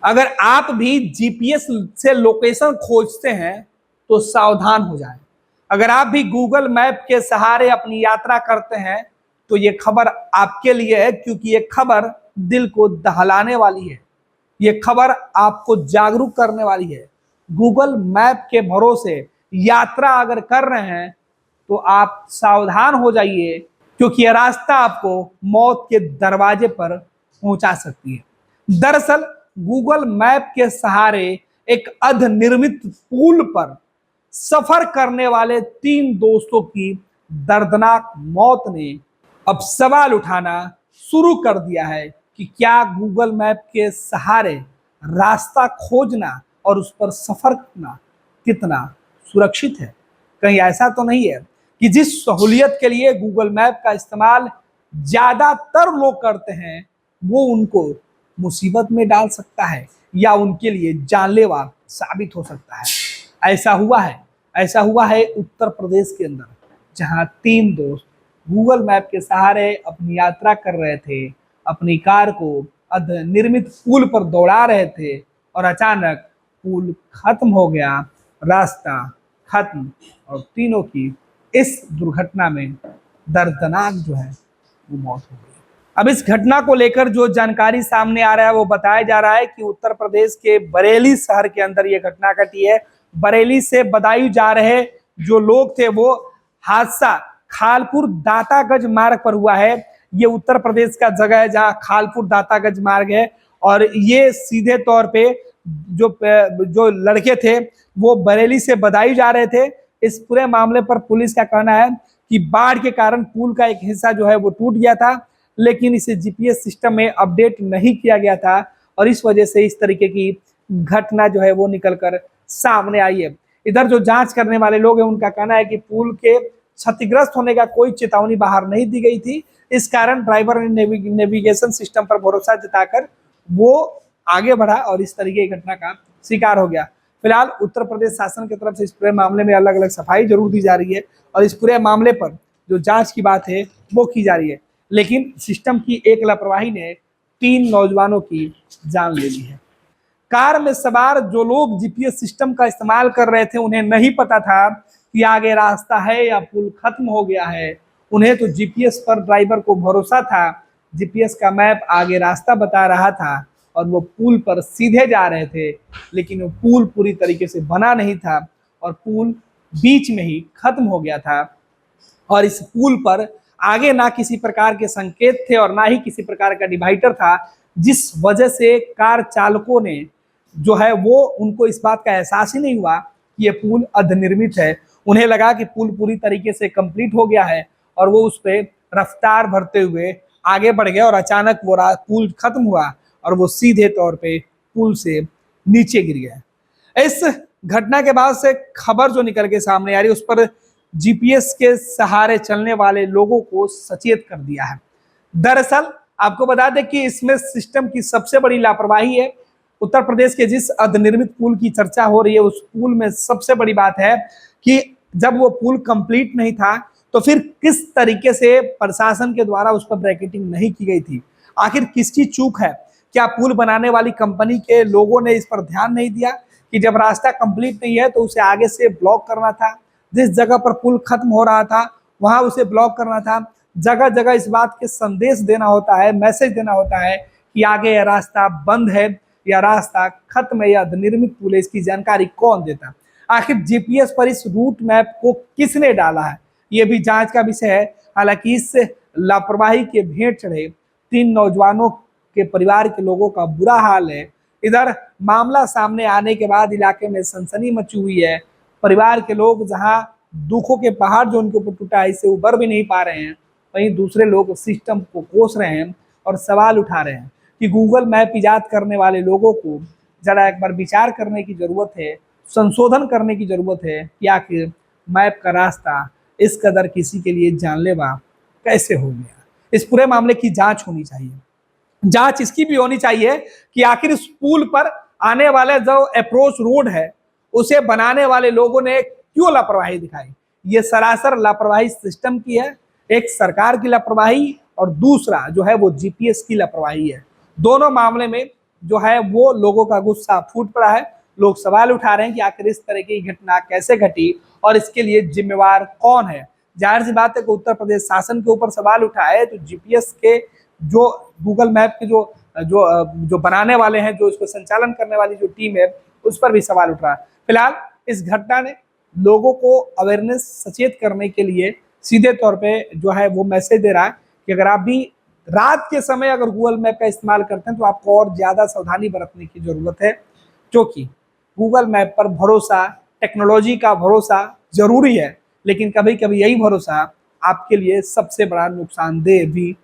अगर आप भी जीपीएस से लोकेशन खोजते हैं तो सावधान हो जाएं। अगर आप भी गूगल मैप के सहारे अपनी यात्रा करते हैं तो ये खबर आपके लिए है, क्योंकि ये खबर दिल को दहलाने वाली है। ये खबर आपको जागरूक करने वाली है। गूगल मैप के भरोसे यात्रा अगर कर रहे हैं तो आप सावधान हो जाइए, क्योंकि यह रास्ता आपको मौत के दरवाजे पर पहुंचा सकती है। दरअसल गूगल मैप के सहारे एक अर्धनिर्मित पुल पर सफर करने वाले 3 दोस्तों की दर्दनाक मौत ने अब सवाल उठाना शुरू कर दिया है कि क्या गूगल मैप के सहारे रास्ता खोजना और उस पर सफर करना कितना सुरक्षित है। कहीं ऐसा तो नहीं है कि जिस सहूलियत के लिए गूगल मैप का इस्तेमाल ज्यादातर लोग करते हैं वो उनको मुसीबत में डाल सकता है या उनके लिए जानलेवा साबित हो सकता है। ऐसा हुआ है उत्तर प्रदेश के अंदर, जहां 3 दोस्त गूगल मैप के सहारे अपनी यात्रा कर रहे थे, अपनी कार को निर्मित पुल पर दौड़ा रहे थे और अचानक पुल खत्म हो गया, रास्ता खत्म और तीनों की इस दुर्घटना में दर्दनाक जो है वो मौत हो गई। अब इस घटना को लेकर जो जानकारी सामने आ रहा है वो बताया जा रहा है कि उत्तर प्रदेश के बरेली शहर के अंदर ये घटना घटी है। बरेली से बदायूं जा रहे जो लोग थे वो हादसा खालपुर दातागंज मार्ग पर हुआ है। ये उत्तर प्रदेश का जगह है जहां खालपुर दातागंज मार्ग है और ये सीधे तौर पे जो लड़के थे वो बरेली से बदायूं जा रहे थे। इस पूरे मामले पर पुलिस का कहना है कि बाढ़ के कारण पुल का एक हिस्सा जो है वो टूट गया था, लेकिन इसे जीपीएस सिस्टम में अपडेट नहीं किया गया था और इस वजह से इस तरीके की घटना जो है वो निकलकर सामने आई है। इधर जो जांच करने वाले लोग हैं उनका कहना है कि पुल के क्षतिग्रस्त होने का कोई चेतावनी बाहर नहीं दी गई थी, इस कारण ड्राइवर ने नेविगेशन सिस्टम पर भरोसा जताकर वो आगे बढ़ा और इस तरीके की घटना का शिकार हो गया। फिलहाल उत्तर प्रदेश शासन की तरफ से इस पूरे मामले में अलग अलग सफाई जरूर दी जा रही है और इस पूरे मामले पर जो जांच की बात है वो की जा रही है, लेकिन सिस्टम की एक लापरवाही ने 3 नौजवानों की जान ले ली है। कार में सवार जो लोग जीपीएस सिस्टम का इस्तेमाल कर रहे थे उन्हें नहीं पता था कि आगे रास्ता है या पुल खत्म हो गया है। उन्हें तो जीपीएस पर ड्राइवर को भरोसा था, जीपीएस का मैप आगे रास्ता बता रहा था और वो पुल पर सीधे जा रहे थे, लेकिन वो पुल पूरी तरीके से बना नहीं था और पुल बीच में ही खत्म हो गया था और इस पुल पर आगे ना किसी प्रकार के संकेत थे और ना ही किसी प्रकार का डिवाइडर था, जिस वजह से कार चालकों ने जो है वो उनको इस बात का एहसास ही नहीं हुआ कि ये पुल अर्धनिर्मित है। उन्हें लगा कि पुल पूरी तरीके से कंप्लीट हो गया है और वो उस पर रफ्तार भरते हुए आगे बढ़ गए और अचानक वो पुल खत्म हुआ और वो सीधे तौर पे पुल से नीचे गिर गया। इस घटना के बाद से खबर जो निकल के सामने आ रही है उस पर जीपीएस के सहारे चलने वाले लोगों को सचेत कर दिया है। दरअसल आपको बता दें कि इसमें सिस्टम की सबसे बड़ी लापरवाही है। उत्तर प्रदेश के जिस अर्धनिर्मित पुल की चर्चा हो रही है उस पुल में सबसे बड़ी बात है कि जब वो पुल कंप्लीट नहीं था तो फिर किस तरीके से प्रशासन के द्वारा उस पर ब्रैकेटिंग नहीं की गई थी। आखिर किसकी चूक है? क्या पुल बनाने वाली कंपनी के लोगों ने इस पर ध्यान नहीं दिया कि जब रास्ता कंप्लीट नहीं है तो उसे आगे से ब्लॉक करना था, जिस जगह पर पुल खत्म हो रहा था वहां उसे ब्लॉक करना था। जगह जगह इस बात के संदेश देना होता है, मैसेज देना होता है कि आगे यह रास्ता बंद है या रास्ता खत्म है या निर्मित पुल है, इसकी जानकारी कौन देता? आखिर जीपीएस पर इस रूट मैप को किसने डाला है, ये भी जांच का विषय है। हालांकि इस लापरवाही के भेंट चढ़े 3 नौजवानों के परिवार के लोगों का बुरा हाल है। इधर मामला सामने आने के बाद इलाके में सनसनी मची हुई है। परिवार के लोग जहां दुखों के पहाड़ जो उनके ऊपर टूटा है इससे उबर भी नहीं पा रहे हैं, वहीं दूसरे लोग सिस्टम को कोस रहे हैं और सवाल उठा रहे हैं कि गूगल मैप इजाद करने वाले लोगों को जरा एक बार विचार करने की जरूरत है, संशोधन करने की जरूरत है कि आखिर मैप का रास्ता इस कदर किसी के लिए जानलेवा कैसे हो गया। इस पूरे मामले की जांच होनी चाहिए। जांच इसकी भी होनी चाहिए कि आखिर इस पुल पर आने वाला जो अप्रोच रोड है उसे बनाने वाले लोगों ने क्यों लापरवाही दिखाई। ये सरासर लापरवाही सिस्टम की है, एक सरकार की लापरवाही और दूसरा जो है वो जीपीएस की लापरवाही है। दोनों मामले में जो है वो लोगों का गुस्सा फूट पड़ा है। लोग सवाल उठा रहे हैं कि आखिर इस तरह की घटना कैसे घटी और इसके लिए जिम्मेवार कौन है। जाहिर सी बात है कि उत्तर प्रदेश शासन के ऊपर सवाल उठा है, तो जीपीएस के जो गूगल मैप के जो जो जो बनाने वाले हैं, जो इसको संचालन करने वाली जो टीम है, उस पर भी सवाल उठ रहा है। फिलहाल इस घटना ने लोगों को अवेयरनेस सचेत करने के लिए सीधे तौर पे जो है वो मैसेज दे रहा है कि अगर आप भी रात के समय अगर गूगल मैप का इस्तेमाल करते हैं तो आपको और ज्यादा सावधानी बरतने की जरूरत है, क्योंकि गूगल मैप पर भरोसा, टेक्नोलॉजी का भरोसा जरूरी है, लेकिन कभी कभी यही भरोसा आपके लिए सबसे बड़ा नुकसानदेह भी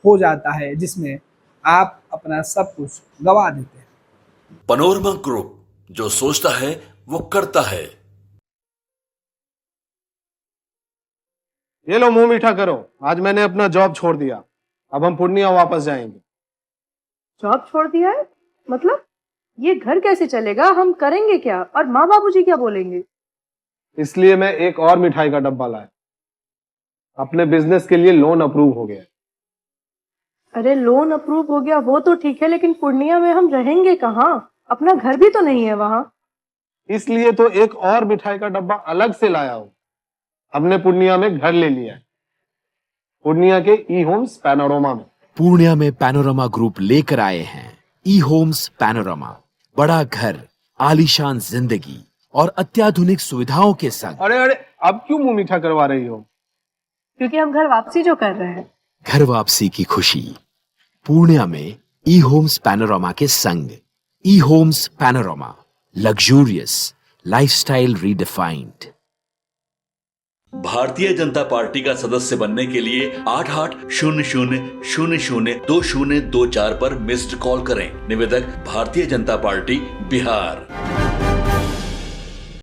हो जाता है, जिसमें आप अपना सब कुछ गवा देते हैं। पैनोरमा ग्रुप, जो सोचता है वो करता है। ये लो मुंह मीठा करो, आज मैंने अपना जॉब छोड़ दिया, अब हम पूर्णिया वापस जाएंगे। जॉब छोड़ दिया है? मतलब ये घर कैसे चलेगा? हम करेंगे क्या? और माँ बाबूजी क्या बोलेंगे? इसलिए मैं एक और मिठाई का डब्बा लाया। अपने बिजनेस के लिए लोन अप्रूव हो गया। अरे लोन अप्रूव हो गया वो तो ठीक है, लेकिन पूर्णिया में हम रहेंगे कहाँ? अपना घर भी तो नहीं है वहां। इसलिए तो एक और मिठाई का डब्बा अलग से लाया हूं। हमने पूर्णिया में घर ले लिया है, पूर्णिया के ई होम्स पैनोरमा में। पूर्णिया में पैनोरमा ग्रुप लेकर आए हैं ई होम्स पैनोरमा। बड़ा घर, आलीशान जिंदगी और अत्याधुनिक सुविधाओं के संग। अरे अरे, अब क्यों मुंह मीठा करवा रही हो? क्योंकि हम घर वापसी जो कर रहे हैं। घर वापसी की खुशी पूर्णिया में ई होम्स पैनोरमा के संग। E homes panorama, luxurious lifestyle redefined. Bharatiya Janata party का सदस्य बनने के लिए 8800002024 पर मिस्ड कॉल करें। निवेदक, भारतीय जनता पार्टी, बिहार।